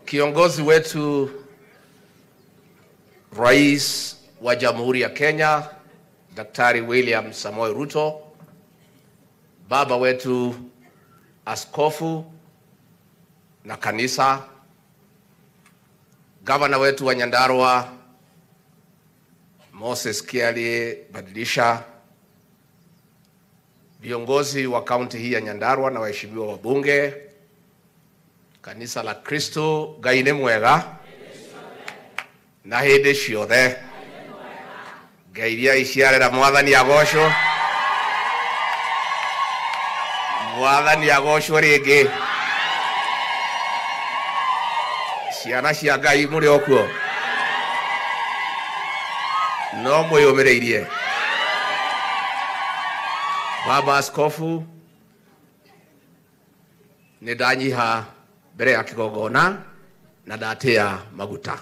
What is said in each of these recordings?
Kiongozi wetu Rais wa Jamhuri ya Kenya Daktari William Samoei Ruto, baba wetu askofu na kanisa, gavana wetu wa Nyandarua Moses Kiarie Badilisha, viongozi wa kaunti hii ya Nyandarua na waheshimiwa wabunge, kanisa la Kristo Ngai mwega na hende ciothe Ngai iria iciarera mwathani agocwo ringi ciana cia Ngai muri okuo no mwiyumireirie. Baba askofu ni danyiha mbere ya kigongona na ndatia maguta.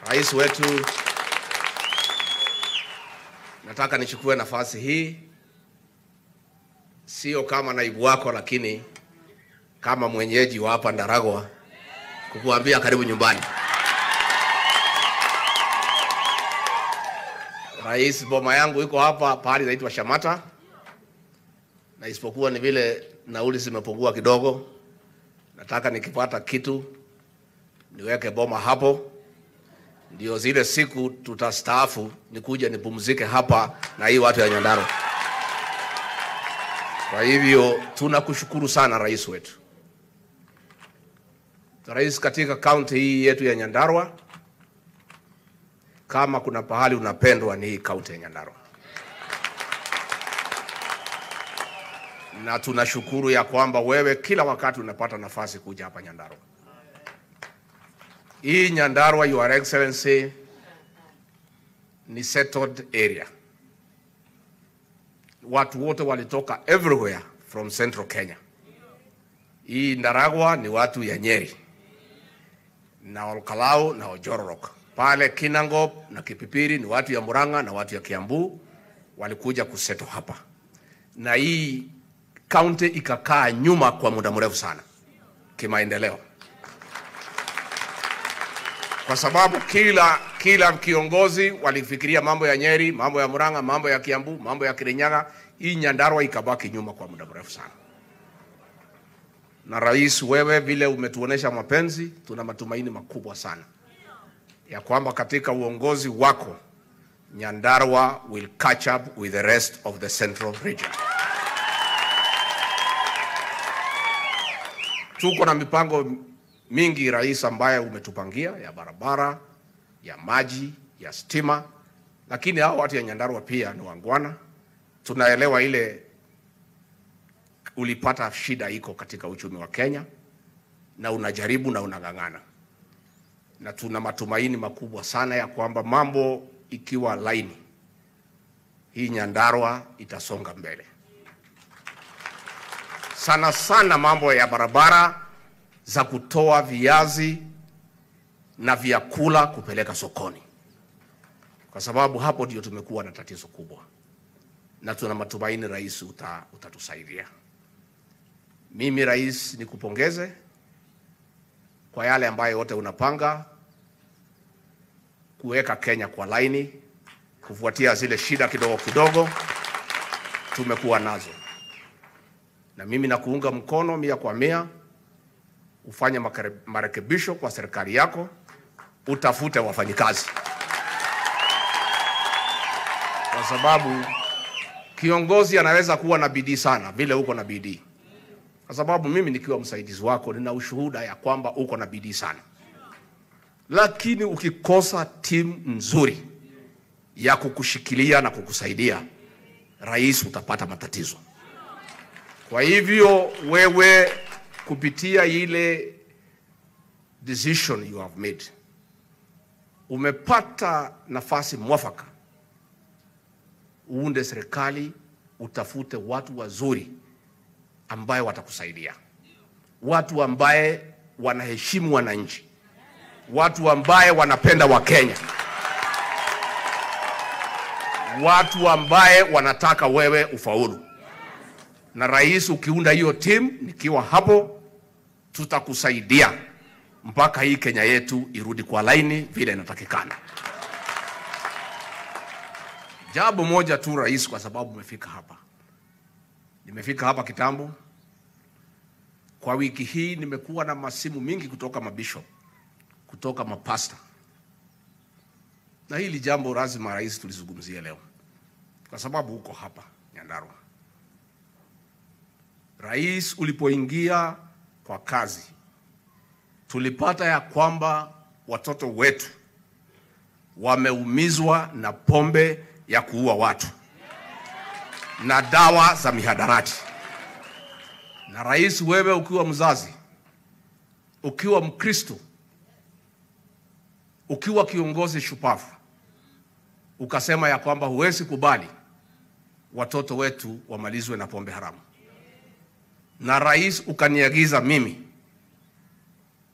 Rais wetu, nataka nichukue nafasi hii sio kama naibu wako, lakini kama mwenyeji wa hapa Ndaragwa kukuambia karibu nyumbani. Rais, boma yangu iko hapa pahali inaitwa Shamata, na isipokuwa ni vile nauli zimepungua kidogo, nataka nikipata kitu niweke boma hapo, ndio zile siku tutastaafu nikuje nipumzike hapa na hii watu ya Nyandarua. Kwa hivyo tunakushukuru sana rais wetu. Rais, katika kaunti hii yetu ya Nyandarua, kama kuna pahali unapendwa ni hii kaunti ya Nyandarua. Na tunashukuru ya kwamba wewe kila wakati unapata nafasi kuja hapa Nyandarua. Hii Nyandarua, Your Excellency, ni settled area. Watu wote walitoka everywhere from Central Kenya. Hii Ndaragwa ni watu ya Nyeri na Olkalau na Ojororok. Pale Kinangop na Kipipiri ni watu ya Murang'a na watu ya Kiambu walikuja kuseto hapa. Na hii county ikakaa nyuma kwa muda mrefu sana kimaendeleo, kwa sababu kila kiongozi walifikiria mambo ya Nyeri, mambo ya Murang'a, mambo ya Kiambu, mambo ya Kirinyaga. Hii Nyandarua ikabaki nyuma kwa muda mrefu sana. Na rais, wewe vile umetuonesha mapenzi, tuna matumaini makubwa sana ya kwamba katika uongozi wako Nyandarua will catch up with the rest of the central region. Tuko na mipango mingi rais ambaye umetupangia ya barabara, ya maji, ya stima, lakini hao watu ya Nyandarua pia ni wangwana. Tunaelewa ile ulipata shida iko katika uchumi wa Kenya na unajaribu na unang'ang'ana. Na tuna matumaini makubwa sana ya kwamba mambo ikiwa laini, hii Nyandarua itasonga mbele. Sana sana mambo ya barabara za kutoa viazi na vyakula kupeleka sokoni, kwa sababu hapo ndio tumekuwa na tatizo kubwa. Na tuna matumaini rais utatusaidia. Mimi rais nikupongeze kwa yale ambayo yote unapanga kuweka Kenya kwa laini, kufuatia zile shida kidogo kidogo tumekuwa nazo. Na mimi nakuunga mkono 100%, ufanye marekebisho kwa serikali yako, utafute wafanyikazi. Kwa sababu kiongozi anaweza kuwa na bidii sana vile uko na bidii. Kwa sababu mimi nikiwa msaidizi wako nina ushuhuda ya kwamba uko na bidii sana. Lakini ukikosa timu nzuri ya kukushikilia na kukusaidia, rais, utapata matatizo. Kwa hivyo wewe kupitia ile decision you have made, umepata nafasi mwafaka uunde serikali, utafute watu wazuri ambaye watakusaidia, watu ambaye wanaheshimu wananchi, watu ambaye wanapenda Wakenya, watu ambaye wanataka wewe ufaulu. Na rais, ukiunda hiyo team nikiwa hapo, tutakusaidia mpaka hii Kenya yetu irudi kwa laini vile inatakikana. Jambo moja tu rais, kwa sababu umefika hapa. Nimefika hapa kitambo. Kwa wiki hii nimekuwa na masimu mingi kutoka mabishop, kutoka mapasta. Na hili jambo lazima rais tulizungumzie leo, kwa sababu uko hapa Nyandarua. Rais, ulipoingia kwa kazi, tulipata ya kwamba watoto wetu wameumizwa na pombe ya kuua watu na dawa za mihadarati. Na rais, wewe ukiwa mzazi, ukiwa Mkristo, ukiwa kiongozi shupavu, ukasema ya kwamba huwezi kubali watoto wetu wamalizwe na pombe haramu. Na rais, ukaniagiza mimi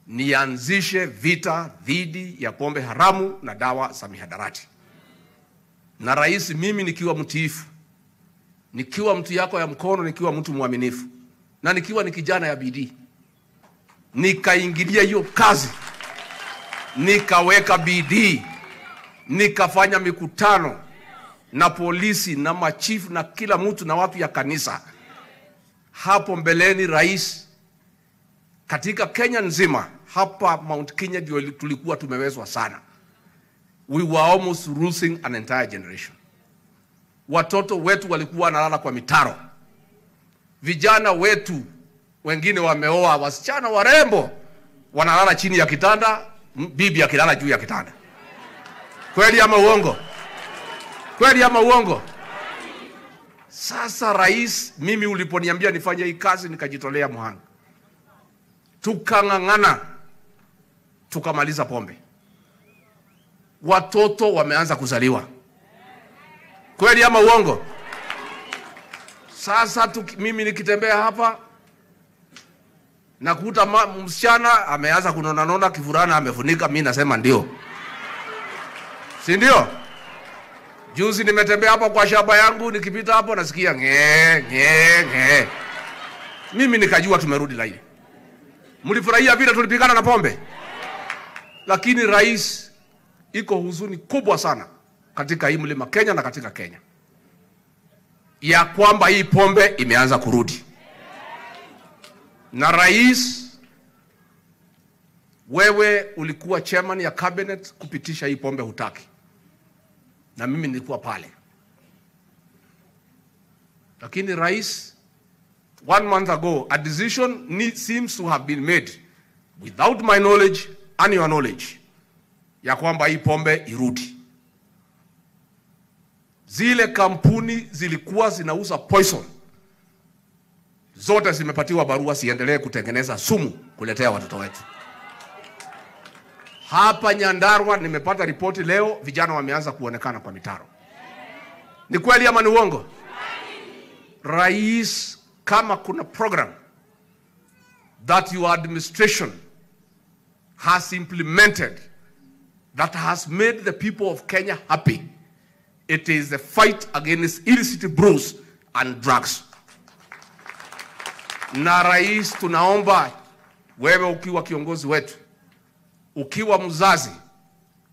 nianzishe vita dhidi ya pombe haramu na dawa za mihadarati. Na rais, mimi nikiwa mtiifu, nikiwa mtu yako ya mkono, nikiwa mtu mwaminifu, na nikiwa ni kijana ya bidii, nikaingilia hiyo kazi, nikaweka bidii, nikafanya mikutano na polisi na machifu na kila mtu na watu ya kanisa. Hapo mbeleni rais, katika Kenya nzima, hapa Mount Kenya ndio tulikuwa tumewezwa sana. We were almost losing an entire generation. Watoto wetu walikuwa wanalala kwa mitaro. Vijana wetu wengine wameoa wasichana warembo, wanalala chini ya kitanda, bibi akilala juu ya kitanda. Kweli ama uongo? Kweli ama uongo? Sasa rais, mimi uliponiambia nifanye hii kazi, nikajitolea mhanga. Tukang'ang'ana, tukamaliza pombe. Watoto wameanza kuzaliwa. Kweli ama uongo? Sasa mimi nikitembea hapa, nakuta msichana ameanza kunona kifurana amefunika, mimi nasema ndio. Si ndio? Juzi nimetembea hapa kwa shamba yangu, nikipita hapo nasikia nge. Mimi nikajua tumerudi laini. Mlifurahia vile tulipigana na pombe? Lakini rais, iko huzuni kubwa sana katika hii mlima Kenya na katika Kenya, ya kwamba hii pombe imeanza kurudi. Na rais, wewe ulikuwa chairman ya cabinet kupitisha hii pombe hutaki. Na mimi nilikuwa pale. Lakini rais, 1 month ago, a decision seems to have been made without my knowledge and your knowledge, ya kwamba hii pombe irudi. Zile kampuni zilikuwa zinauza poison, zote zimepatiwa barua siendelee kutengeneza sumu kuletea watoto wetu. Hapa Nyandarua nimepata ripoti leo, vijana wameanza kuonekana kwa mitaro. Ni kweli ama ni uongo? Rais, kama kuna program that your administration has implemented that has made the people of Kenya happy, it is the fight against illicit brews and drugs. Na rais, tunaomba wewe ukiwa kiongozi wetu, ukiwa mzazi,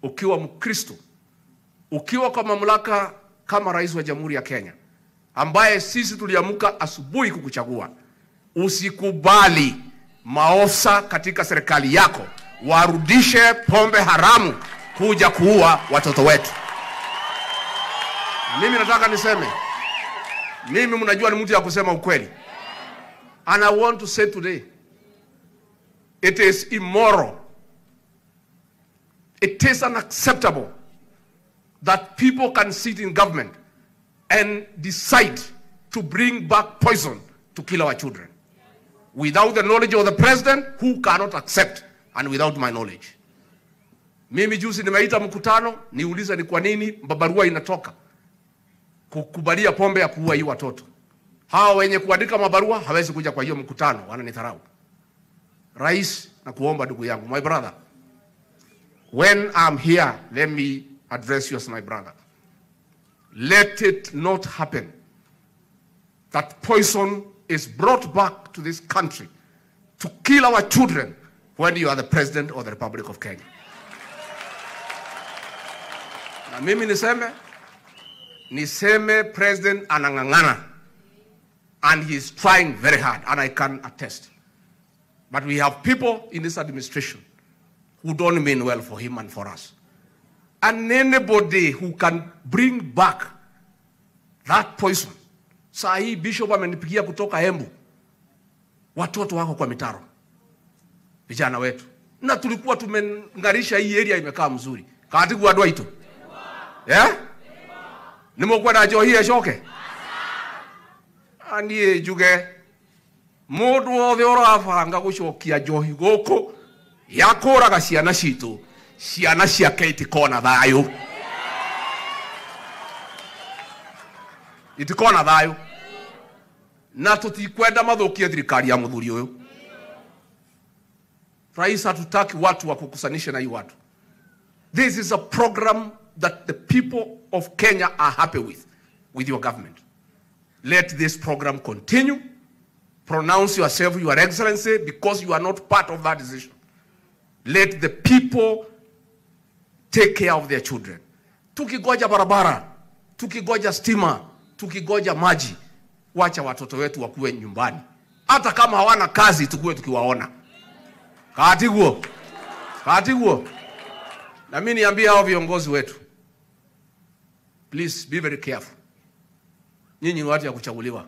ukiwa Mkristo, ukiwa kwa mamlaka kama rais wa Jamhuri ya Kenya, ambaye sisi tuliamka asubuhi kukuchagua, usikubali maofisa katika serikali yako warudishe pombe haramu kuja kuua watoto wetu. Mimi nataka niseme, mimi mnajua ni mtu ya kusema ukweli. And I want to say today, it is immoral, it is unacceptable that people can sit in government and decide to bring back poison to kill our children without the knowledge of the president, who cannot accept, and without my knowledge. Mimi juzi nimeita mkutano, niuliza ni kwa nini barua inatoka kukubalia pombe ya kuua hii watoto. Hawa wenye kuandika mabarua hawezi kuja kwa hiyo mkutano, wananidharau. Rais, na kuomba ndugu yangu, my brother, when I'm here, let me address you as my brother. Let it not happen that poison is brought back to this country to kill our children when you are the president of the Republic of Kenya. Na mimi niseme president anang'ang'ana, and he is trying very hard, and I can attest. But we have people in this administration who don't mean well for him and for us. And anybody who can bring back that poison. Saa hii Bishop amenipigia kutoka Embu. Watoto wako kwa mitaro. Vijana wetu. Na tulikuwa tumengarisha hii area imekaa mzuri. Kati kuadwa ito. Yeah? Nimokuwa na johi ya shoke. Aniye juge. Modu othe orafanga gushokia johi goko. Yakoraga ciana citu. Ciana ciake itikona thayo. Itikona thayo. Na tutikwenda mathukie thirikari ya muthuri uyu. Rais hatutaki watu wa kukusanisha na hii watu. This is a program that the people of Kenya are happy with your government. Let this program continue. Pronounce yourself, Your Excellency, because you are not part of that decision. Let the people take care of their children. Tukigoja barabara, tukigoja stima, tukigoja maji, wacha watoto wetu wakuwe nyumbani. Hata kama hawana kazi tukue tukiwaona. Katiguo. Na mimi niambia hao viongozi wetu. Please be very careful. Nyinyi watu ya kuchaguliwa.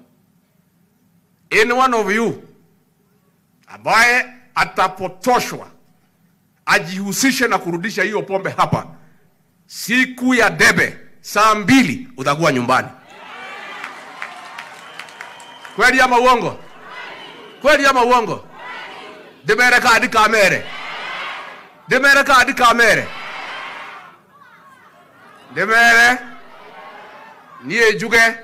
Any one of you ambaye atapotoshwa ajihusishe na kurudisha hiyo pombe hapa, siku ya debe saa 2 utakuwa nyumbani. Kweli ama uongo? Kweli ama uongo? Demere kadi kamere. Demere kadi kamere. Demere niye juge.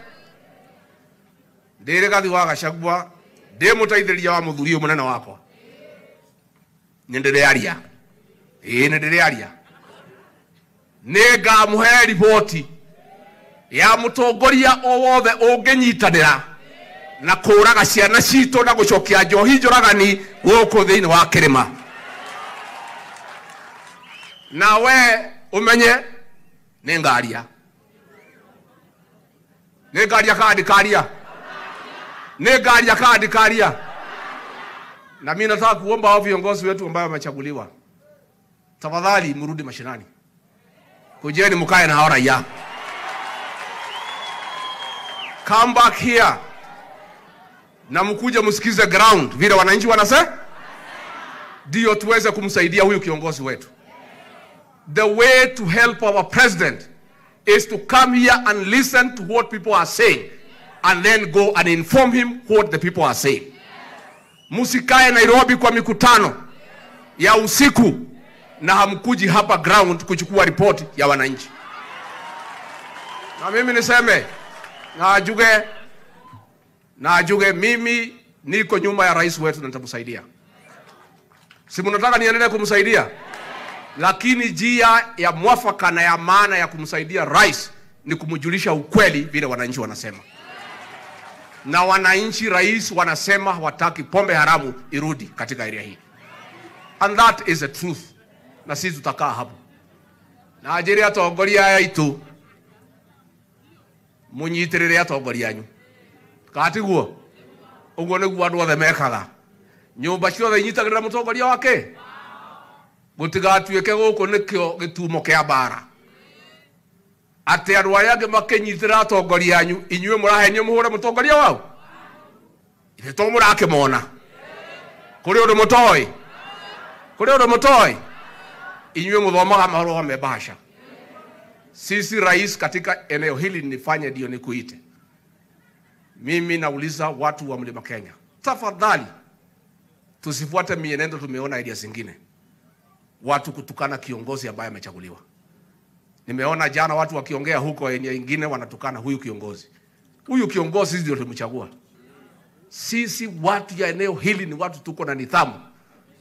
Ndere kadi waka shagwa. Demo taithiriya wa muthuri munene wakwa. Nendere aria. Nendere aria. Nega muhe ripoti ya mutongoria o wothe unginyitanira na kuraga ciana cito na gucokia njohi njoragani guku thiini wa kirima. Na we umenye ningaria. Ningaria kadi karia. Ningaria kadi karia. Na mimi nataka kuomba hao viongozi wetu ambao wamechaguliwa. Tafadhali mrudi mashinani. Kujeni mkae na hao raia. Come back here. Na mkuje msikize ground vile wananchi wanasema. Ndio tuweze kumsaidia huyu kiongozi wetu. The way to help our president is to come here and listen to what people are saying and then go and inform him what the people are saying. Musikae Nairobi kwa mikutano ya usiku na hamkuji hapa ground kuchukua report ya wananchi. Na mimi niseme na ajuge mimi niko nyuma ya rais wetu na nitamsaidia. Si mnataka niendelee kumsaidia? Lakini njia ya mwafaka na ya maana ya kumsaidia rais ni kumjulisha ukweli vile wananchi wanasema. Na wananchi rais wanasema hawataki pombe haramu irudi katika area hii. And that is the truth. Na sisi tutakaa hapo. Na ajiri atongoria yaitu munyitirire atongoria anyu. Katiguo. Uguo niguo andu othe mekaga. Nyumba ciothe inyitagirira mutongoria wake. Gutigatuike guku nikio gitumo kia bara. Ate andu aya angi makinyitira atongoria anyu inyue murahenyo muhure mutongoria wao. Ithe to murakimona. Kuri undu mutoi. Kuri undu mutoi. Inyue muthomaga marua mebasha. Sisi rais katika eneo hili nifanye ndio nikuite. Mimi nauliza watu wa Mlima Kenya. Tafadhali tusifuate mienendo tumeona area zingine. Watu kutukana kiongozi ambaye amechaguliwa. Nimeona jana watu wakiongea huko eneo nyingine wanatukana huyu kiongozi. Huyu kiongozi ndio tulimchagua. Sisi watu ya eneo hili ni watu tuko na nidhamu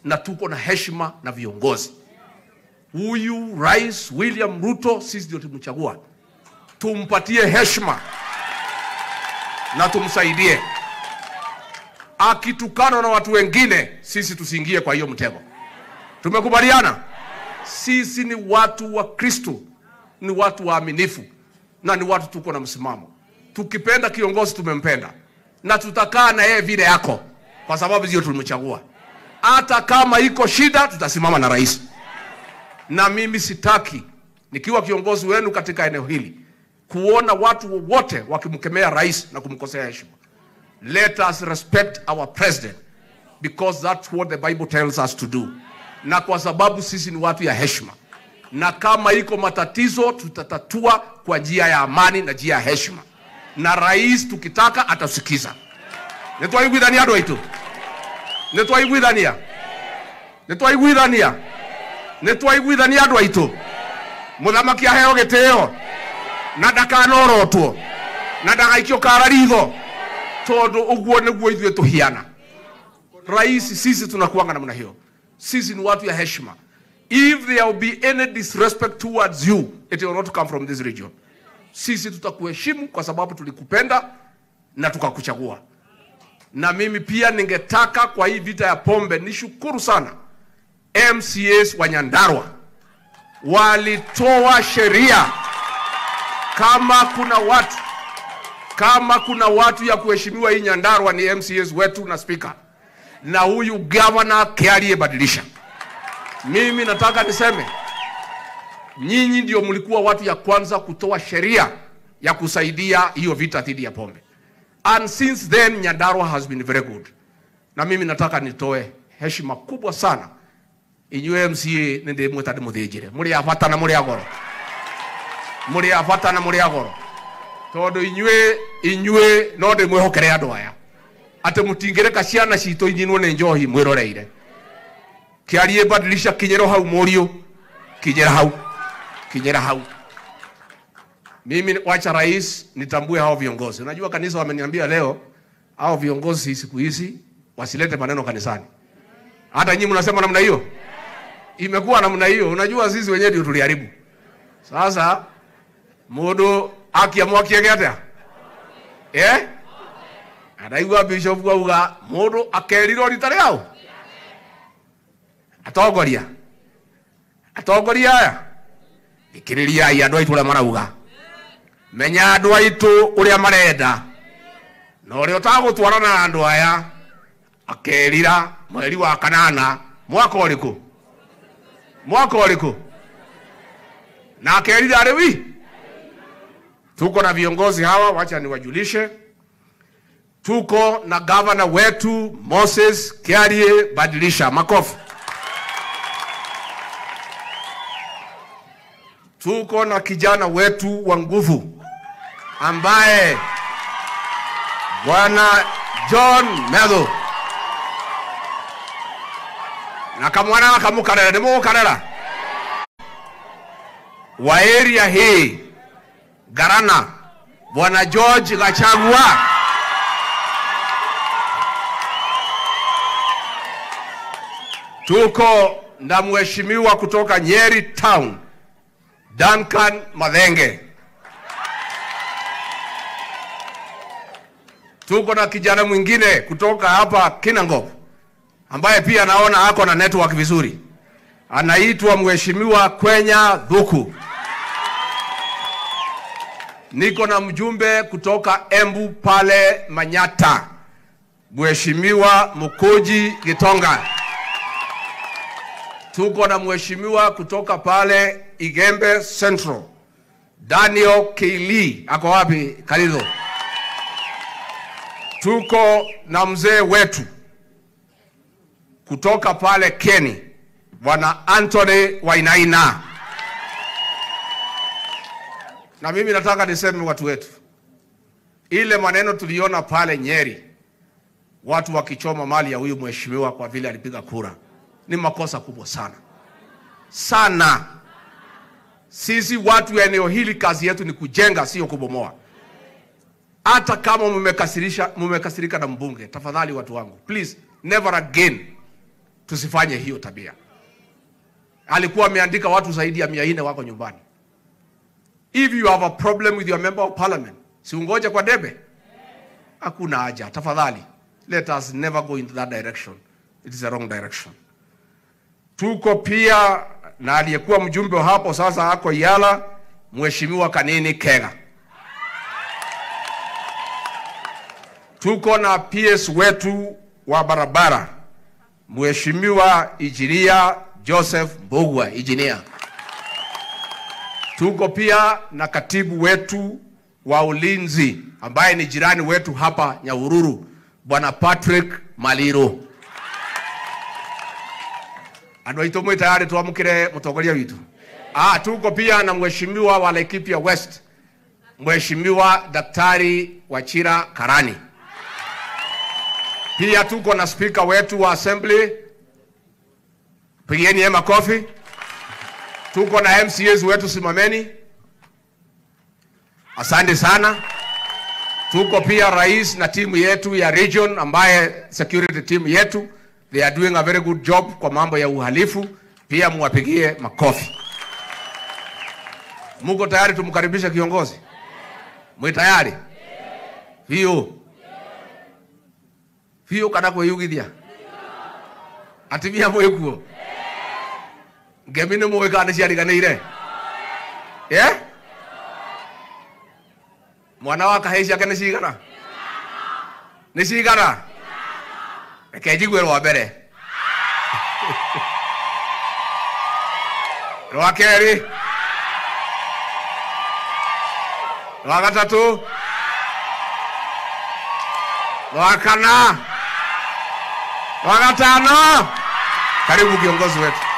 na tuko na heshima na viongozi. Huyu Rais William Ruto sisi ndio tumchagua. Tumpatie heshima na tumsaidie. akitukana na watu wengine, sisi tusiingie kwa hiyo mtego. Tumekubaliana? Sisi ni watu wa Kristo, ni watu waaminifu, na ni watu tuko na msimamo. Tukipenda kiongozi tumempenda, na tutakaa na yeye vile yako, kwa sababu hiyo tulimchagua. Hata kama iko shida, tutasimama na rais. Na mimi sitaki nikiwa kiongozi wenu katika eneo hili kuona watu wote wakimkemea rais na kumkosea heshima. Let us respect our president, because that's what the Bible tells us to do. Na kwa sababu sisi ni watu ya heshima, na kama iko matatizo tutatatua kwa njia ya amani na njia ya heshima, na rais tukitaka atasikiza. Nitwaiguithania andu aitu, nitwaiguithania, nitwaiguithania, nitwaiguithania andu aitu. Muthamaki aheo gitio na ndakanorotuo na ndagaikio kararitho, tondu uguo niguo ithuĩ tuhiana. Rais, sisi tunakuanga namna hiyo. Sisi ni watu ya heshima. If there will be any disrespect towards you, it will not come from this region. Sisi tutakuheshimu kwa sababu tulikupenda na tukakuchagua. Na mimi pia ningetaka kwa hii vita ya pombe nishukuru sana MCAs wa Nyandarua. Walitoa sheria. Kama kuna watu ya kuheshimiwa hii Nyandarua ni MCAs wetu na speaker. Na huyu governor Kiarie badilisha. Mimi nataka niseme, nyinyi ndio mlikuwa watu ya kwanza kutoa sheria ya kusaidia hiyo vita dhidi ya pombe. And since then Nyandarua has been very good. Na mimi nataka nitoe heshima kubwa sana inywe MCA nende mwetade muthejire. Muri afata na muri agoro. Muri afata na muri agoro. Todo inywe no de mwehokere andu aya. Ate mutingereka ciana cito inyinwo ne njohi mwiroreire. Kiarie badilisha kinyero hau morio. Kinyera hau. Mimi wacha rais nitambue hao viongozi. Unajua kanisa wameniambia leo hao viongozi siku hizi wasilete maneno kanisani. Hata nyinyi mnasema namna hiyo? Imekuwa namna hiyo. Unajua sisi wenyewe ndio tuliharibu. Sasa mundu akiamua kiegete. Adaigua bishop auga mundu akeriro ritare hao. Atongoria aya. Ikiriria ya andu aitu marauga. Menya andu aitu uria marenda. No ri utagutwarana na andu aya akerira mweri wa kanana mwaka uriku na akerira rewi. Tuko na viongozi hawa, wacha niwajulishe. Tuko na governor wetu Moses Kiarie badilisha, makofi. Tuko na kijana wetu wa nguvu ambaye Bwana John Medho. Na kamwana kamukarera demo karera. Wa area hii Garana Bwana George Gachagua. Tuko na mheshimiwa kutoka Nyeri Town Duncan Madhenge. Tuko na kijana mwingine kutoka hapa Kinangop ambaye pia naona ako na network vizuri. Anaitwa mheshimiwa Kwenya Dhuku. Niko na mjumbe kutoka Embu pale Manyata, mheshimiwa Mukoji Gitonga. Tuko na mheshimiwa kutoka pale Igembe Central, Daniel Keili. Ako wapi Kalizo? Tuko na mzee wetu kutoka pale Keni, Bwana Anthony Wainaina. Na mimi nataka niseme watu wetu, ile maneno tuliona pale Nyeri, watu wakichoma mali ya huyu mheshimiwa kwa vile alipiga kura, ni makosa kubwa sana. Sisi watu wa eneo hili kazi yetu ni kujenga, sio kubomoa. Hata kama mmekasirika na mbunge, tafadhali watu wangu, please never again tusifanye hiyo tabia. Alikuwa ameandika watu zaidi ya 400 wako nyumbani. If you have a problem with your member of parliament, si ungoje kwa debe? Hakuna haja, tafadhali. Let us never go into that direction. It is a wrong direction. Tuko pia na aliyekuwa mjumbe wa hapo sasa ako Yala, Mheshimiwa Kanini Kega. Tuko na PS wetu wa barabara, Mheshimiwa Injinia Joseph Mbugua, engineer. Tuko pia na katibu wetu wa ulinzi ambaye ni jirani wetu hapa Nyahururu, Bwana Patrick Maliro. Anaitwa mwe tayari tuamkire mutongoria witu. Tuko pia na Mheshimiwa wa Laikipia West, Mheshimiwa Daktari Wachira Karani. Pia tuko na speaker wetu wa assembly, pigieni makofi. Tuko na MCAs wetu, simameni. Asante sana. Tuko pia rais na timu yetu ya region ambaye security team yetu, they are doing a very good job kwa mambo ya uhalifu. Pia muwapigie makofi. Muko tayari tumkaribisha kiongozi? Mwe tayari? Hiyo kada kwa yugithia. Atimia mwekuo. Ngemine mweka aniciariganire. Mwana wa kahaici ake nicigana? Nicigana? Reke njigwe rwa mbere. Rwa keri. Rwa gatatu. Rwa kana. Rwa gatano. Karibu kiongozi wetu.